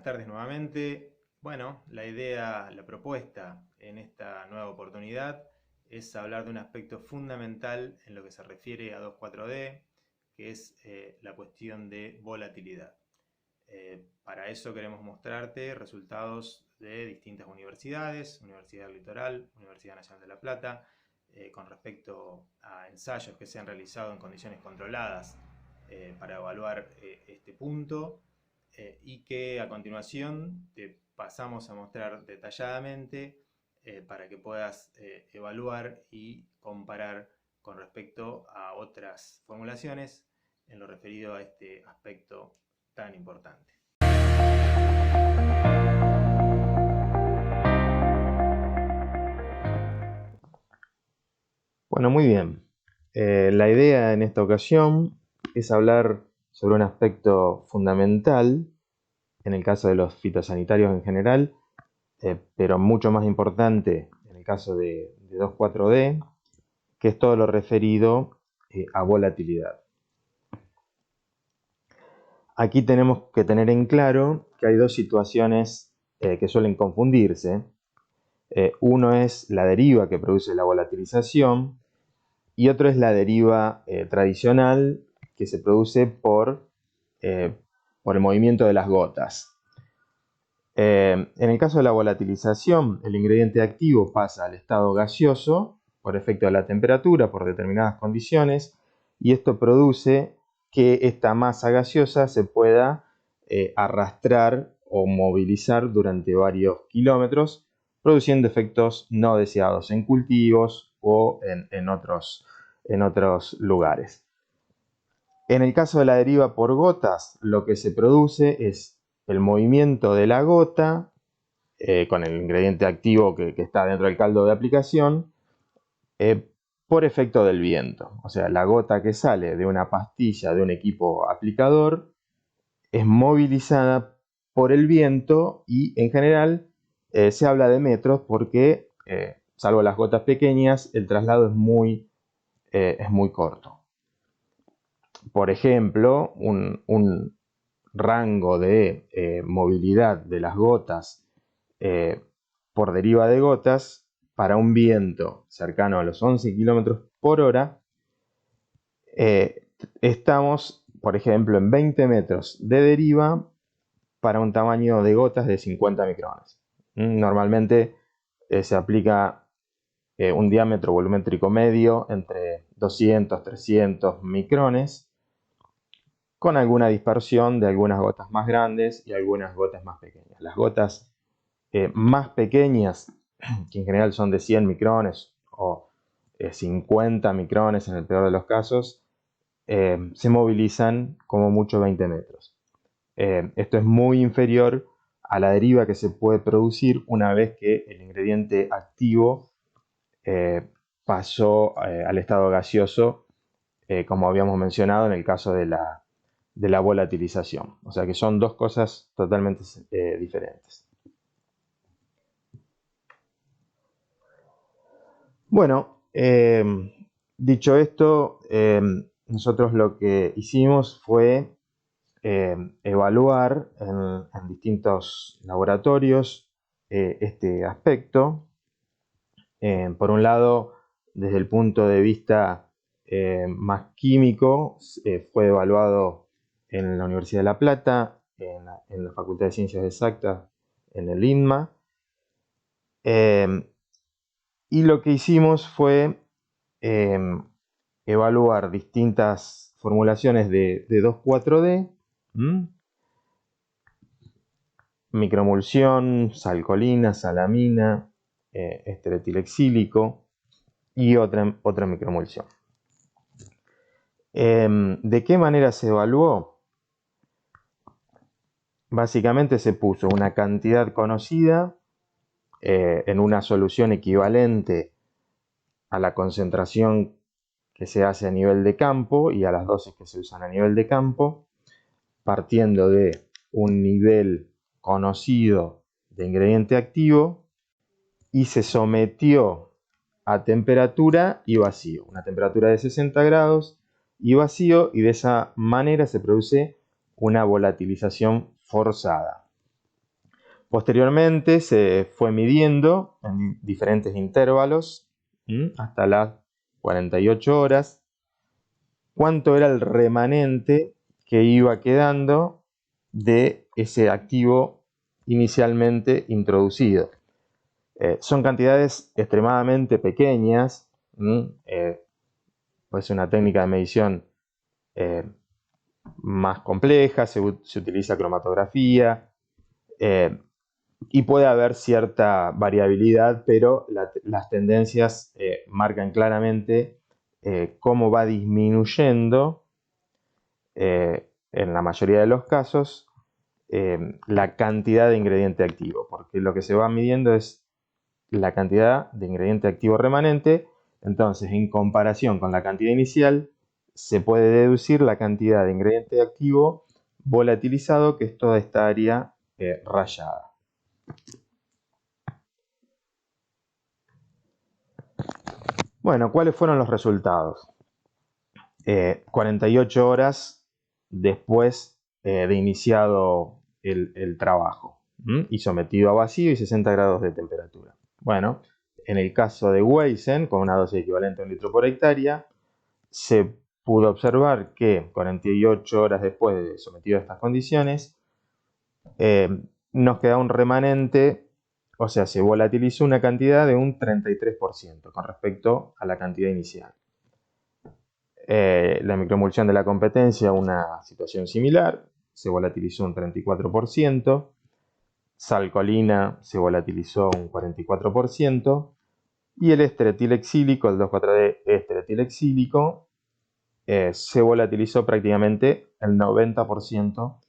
tardes nuevamente. Bueno, la idea, la propuesta en esta nueva oportunidad es hablar de un aspecto fundamental en lo que se refiere a 2,4-D, que es la cuestión de volatilidad. Para eso queremos mostrarte resultados de distintas universidades, Universidad del Litoral, Universidad Nacional de La Plata, con respecto a ensayos que se han realizado en condiciones controladas para evaluar este punto. Y que a continuación te pasamos a mostrar detalladamente para que puedas evaluar y comparar con respecto a otras formulaciones en lo referido a este aspecto tan importante. Bueno, muy bien. La idea en esta ocasión es hablar sobre un aspecto fundamental en el caso de los fitosanitarios en general, pero mucho más importante en el caso de 2,4-D, que es todo lo referido a volatilidad. Aquí tenemos que tener en claro que hay dos situaciones que suelen confundirse. Uno es la deriva que produce la volatilización y otro es la deriva tradicional que se produce por el movimiento de las gotas. En el caso de la volatilización, el ingrediente activo pasa al estado gaseoso por efecto de la temperatura, por determinadas condiciones, y esto produce que esta masa gaseosa se pueda arrastrar o movilizar durante varios kilómetros, produciendo efectos no deseados en cultivos o en otros lugares. En el caso de la deriva por gotas, lo que se produce es el movimiento de la gota con el ingrediente activo que está dentro del caldo de aplicación por efecto del viento. O sea, la gota que sale de una pastilla de un equipo aplicador es movilizada por el viento y en general se habla de metros porque, salvo las gotas pequeñas, el traslado es muy corto. Por ejemplo, un rango de movilidad de las gotas por deriva de gotas para un viento cercano a los 11 km por hora, estamos, por ejemplo, en 20 metros de deriva para un tamaño de gotas de 50 micrones. Normalmente se aplica un diámetro volumétrico medio entre 200 y 300 micrones, con alguna dispersión de algunas gotas más grandes y algunas gotas más pequeñas. Las gotas más pequeñas, que en general son de 100 micrones o 50 micrones en el peor de los casos, se movilizan como mucho 20 metros. Esto es muy inferior a la deriva que se puede producir una vez que el ingrediente activo pasó al estado gaseoso, como habíamos mencionado en el caso de la volatilización. O sea que son dos cosas totalmente diferentes. Bueno, dicho esto, nosotros lo que hicimos fue evaluar en distintos laboratorios este aspecto. Por un lado, desde el punto de vista más químico, fue evaluado en la Universidad de La Plata, en la Facultad de Ciencias Exactas, en el INMA. Y lo que hicimos fue evaluar distintas formulaciones de 2,4-D, microemulsión, salcolina, salamina, esteretilexílico y otra microemulsión. ¿De qué manera se evaluó? Básicamente se puso una cantidad conocida en una solución equivalente a la concentración que se hace a nivel de campo y a las dosis que se usan a nivel de campo, partiendo de un nivel conocido de ingrediente activo, y se sometió a temperatura y vacío, una temperatura de 60 grados y vacío, y de esa manera se produce una volatilización forzada. Posteriormente se fue midiendo en diferentes intervalos hasta las 48 horas cuánto era el remanente que iba quedando de ese activo inicialmente introducido. Son cantidades extremadamente pequeñas, pues una técnica de medición más compleja, se utiliza cromatografía y puede haber cierta variabilidad, pero las tendencias marcan claramente cómo va disminuyendo en la mayoría de los casos la cantidad de ingrediente activo, porque lo que se va midiendo es la cantidad de ingrediente activo remanente. Entonces, en comparación con la cantidad inicial, se puede deducir la cantidad de ingrediente activo volatilizado, que es toda esta área rayada. Bueno, ¿cuáles fueron los resultados? 48 horas después de iniciado el trabajo y sometido a vacío y 60 grados de temperatura. Bueno, en el caso de Weizen, con una dosis equivalente a 1 litro por hectárea, se pudo observar que 48 horas después de sometido a estas condiciones, nos queda un remanente, o sea, se volatilizó una cantidad de un 33% con respecto a la cantidad inicial. La microemulsión de la competencia, una situación similar, se volatilizó un 34%, salcolina se volatilizó un 44%, y el éster etilexílico, el 2,4-D éster etilexílico, se volatilizó prácticamente el 90%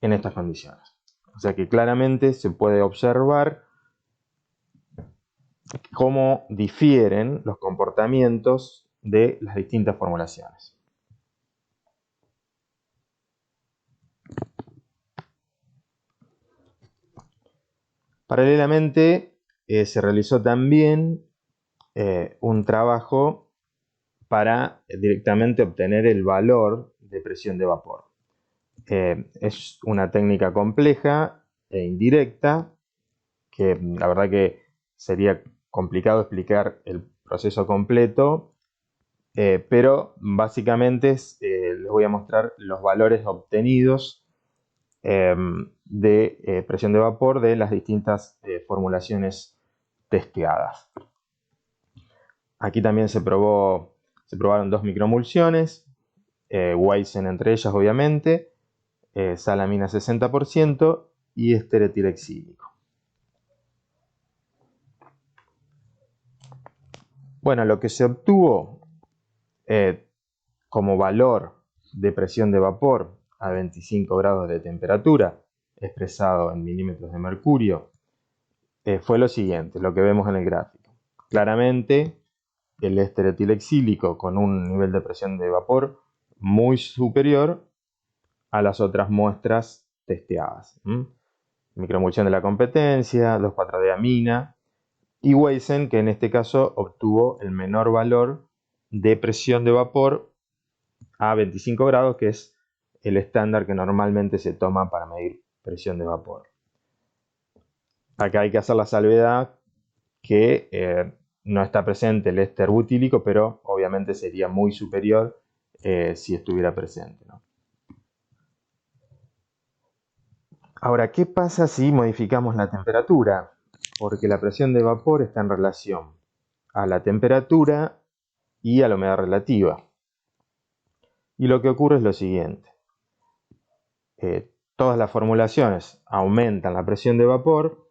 en estas condiciones. O sea que claramente se puede observar cómo difieren los comportamientos de las distintas formulaciones. Paralelamente, se realizó también un trabajo para directamente obtener el valor de presión de vapor. Es una técnica compleja e indirecta, que la verdad que sería complicado explicar el proceso completo, pero básicamente les voy a mostrar los valores obtenidos de presión de vapor de las distintas formulaciones testeadas. Aquí también se probaron 2 microemulsiones, Weizen entre ellas obviamente, salamina 60% y éster etilexílico. Bueno, lo que se obtuvo como valor de presión de vapor a 25 grados de temperatura, expresado en milímetros de mercurio, fue lo siguiente, lo que vemos en el gráfico. Claramente, el éster etilexílico con un nivel de presión de vapor muy superior a las otras muestras testeadas. Microemulsión de la competencia, 2,4-D amina, y Weizen, que en este caso obtuvo el menor valor de presión de vapor a 25 grados, que es el estándar que normalmente se toma para medir presión de vapor. Acá hay que hacer la salvedad que no está presente el éster butílico, pero obviamente sería muy superior si estuviera presente, ¿no? Ahora, ¿qué pasa si modificamos la temperatura? Porque la presión de vapor está en relación a la temperatura y a la humedad relativa. Y lo que ocurre es lo siguiente. Todas las formulaciones aumentan la presión de vapor.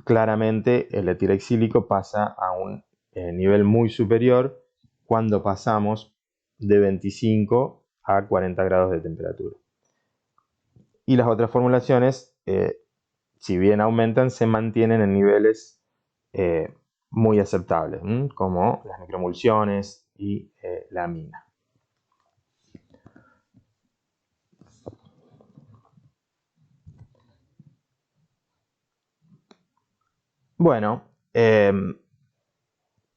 Claramente el etilexílico pasa a un nivel muy superior cuando pasamos de 25 a 40 grados de temperatura. Y las otras formulaciones, si bien aumentan, se mantienen en niveles muy aceptables, como las microemulsiones y la amina. Bueno,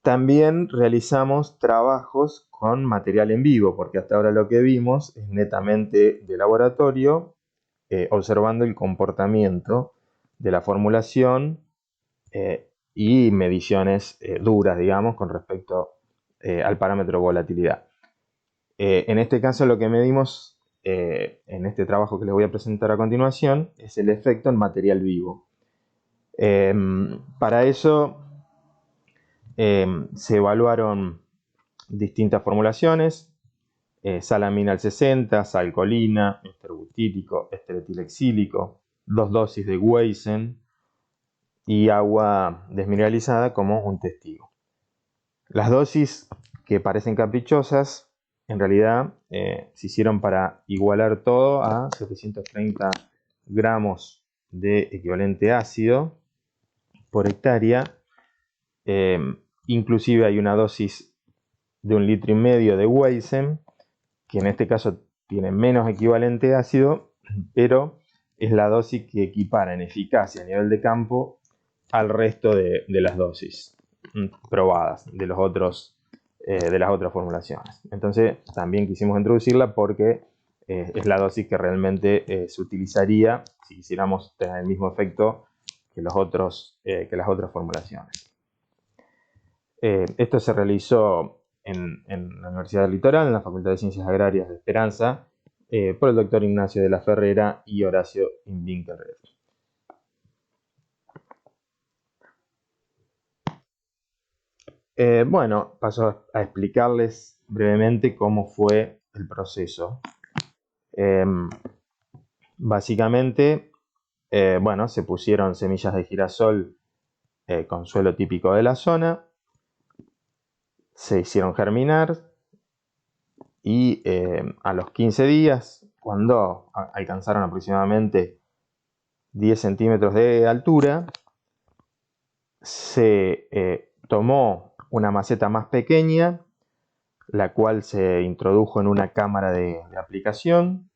también realizamos trabajos con material en vivo, porque hasta ahora lo que vimos es netamente de laboratorio, observando el comportamiento de la formulación y mediciones duras, digamos, con respecto al parámetro volatilidad. En este caso lo que medimos en este trabajo que les voy a presentar a continuación es el efecto en material vivo. Para eso se evaluaron distintas formulaciones, salamina al 60, salcolina, éster butírico, éster etilexílico, 2 dosis de Weizen y agua desmineralizada como un testigo. Las dosis que parecen caprichosas, en realidad se hicieron para igualar todo a 730 gramos de equivalente ácido por hectárea. Inclusive hay una dosis de 1,5 litros de Weizen, que en este caso tiene menos equivalente ácido, pero es la dosis que equipara en eficacia a nivel de campo al resto de las dosis probadas de las otras formulaciones. Entonces también quisimos introducirla porque es la dosis que realmente se utilizaría si quisiéramos tener el mismo efecto que las otras formulaciones. Esto se realizó en la Universidad del Litoral, en la Facultad de Ciencias Agrarias de Esperanza, por el doctor Ignacio de la Ferrera y Horacio Invinkelred. Bueno, paso a explicarles brevemente cómo fue el proceso. Básicamente, bueno, se pusieron semillas de girasol con suelo típico de la zona, se hicieron germinar y a los 15 días, cuando alcanzaron aproximadamente 10 centímetros de altura, se tomó una maceta más pequeña, la cual se introdujo en una cámara de aplicación,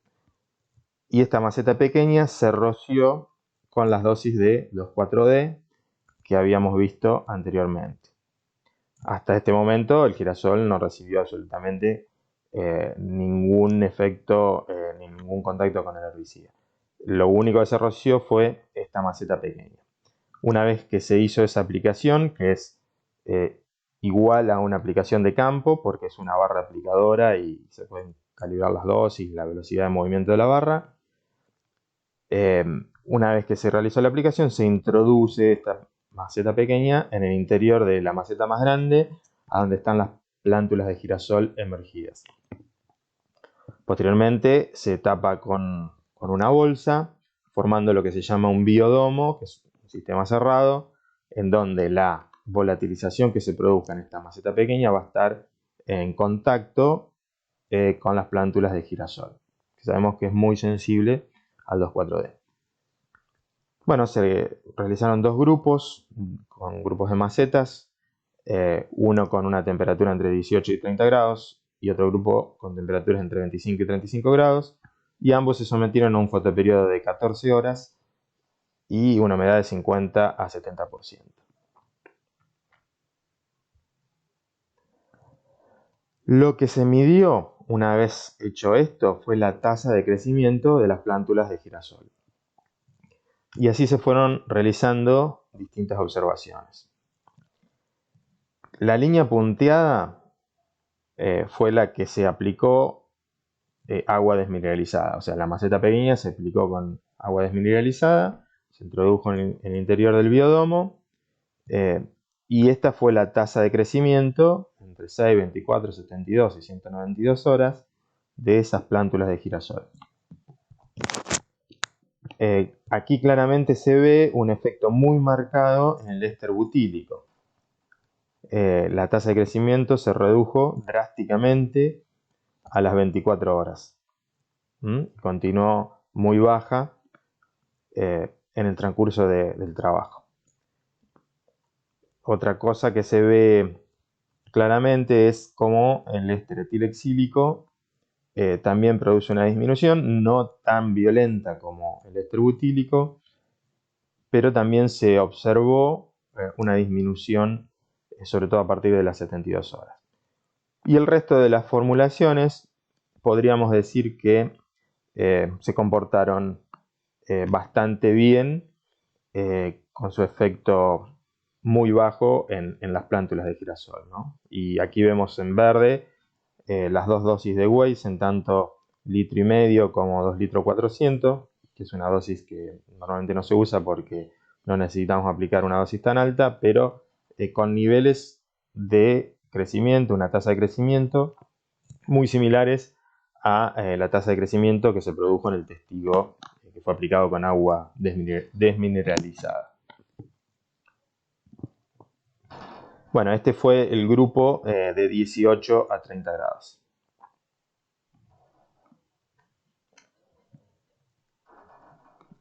y esta maceta pequeña se roció con las dosis de 2,4-D que habíamos visto anteriormente. Hasta este momento el girasol no recibió absolutamente ningún efecto ni ningún contacto con el herbicida. Lo único que se roció fue esta maceta pequeña. Una vez que se hizo esa aplicación, que es igual a una aplicación de campo, porque es una barra aplicadora y se pueden calibrar las dosis, la velocidad de movimiento de la barra. Una vez que se realizó la aplicación, se introduce esta maceta pequeña en el interior de la maceta más grande, a donde están las plántulas de girasol emergidas. Posteriormente se tapa con una bolsa, formando lo que se llama un biodomo, que es un sistema cerrado, en donde la volatilización que se produzca en esta maceta pequeña va a estar en contacto con las plántulas de girasol, que sabemos que es muy sensible al 2,4-D. Bueno, se realizaron dos grupos, con grupos de macetas, uno con una temperatura entre 18 y 30 grados y otro grupo con temperaturas entre 25 y 35 grados, y ambos se sometieron a un fotoperiodo de 14 horas y una humedad de 50 a 70%. Lo que se midió una vez hecho esto fue la tasa de crecimiento de las plántulas de girasol. Y así se fueron realizando distintas observaciones. La línea punteada fue la que se aplicó agua desmineralizada. O sea, la maceta pequeña se aplicó con agua desmineralizada, se introdujo en el interior del biodomo y esta fue la tasa de crecimiento entre 6, 24, 72 y 192 horas de esas plántulas de girasol. Aquí claramente se ve un efecto muy marcado en el éster butílico. La tasa de crecimiento se redujo drásticamente a las 24 horas. Continuó muy baja en el transcurso del trabajo. Otra cosa que se ve claramente es cómo el éster etilexílico también produce una disminución, no tan violenta como el éster butílico, pero también se observó una disminución, sobre todo a partir de las 72 horas. Y el resto de las formulaciones podríamos decir que se comportaron bastante bien con su efecto muy bajo en las plántulas de girasol, ¿no? Y aquí vemos en verde las dos dosis de Waze en tanto litro y medio como 2 litros 400, que es una dosis que normalmente no se usa porque no necesitamos aplicar una dosis tan alta, pero con niveles de crecimiento, una tasa de crecimiento muy similares a la tasa de crecimiento que se produjo en el testigo que fue aplicado con agua desmineralizada. Bueno, este fue el grupo de 18 a 30 grados.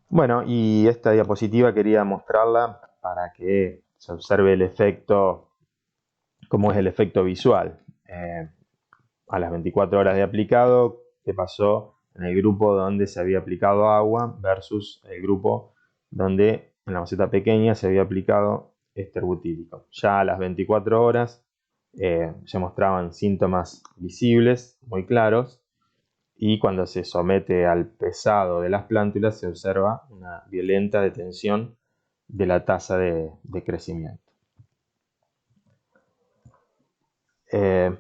Bueno, y esta diapositiva quería mostrarla para que se observe el efecto, cómo es el efecto visual. A las 24 horas de aplicado, qué pasó en el grupo donde se había aplicado agua versus el grupo donde en la maceta pequeña se había aplicado éster butírico. Ya a las 24 horas se mostraban síntomas visibles, muy claros, y cuando se somete al pesado de las plántulas se observa una violenta detención de la tasa de crecimiento.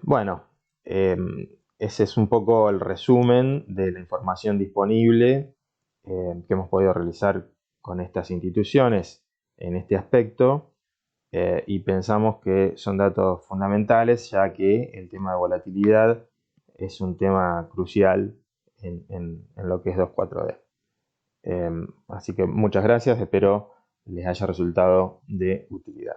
Bueno, ese es un poco el resumen de la información disponible que hemos podido realizar con estas instituciones en este aspecto y pensamos que son datos fundamentales ya que el tema de volatilidad es un tema crucial en lo que es 2,4-D. Así que muchas gracias, espero les haya resultado de utilidad.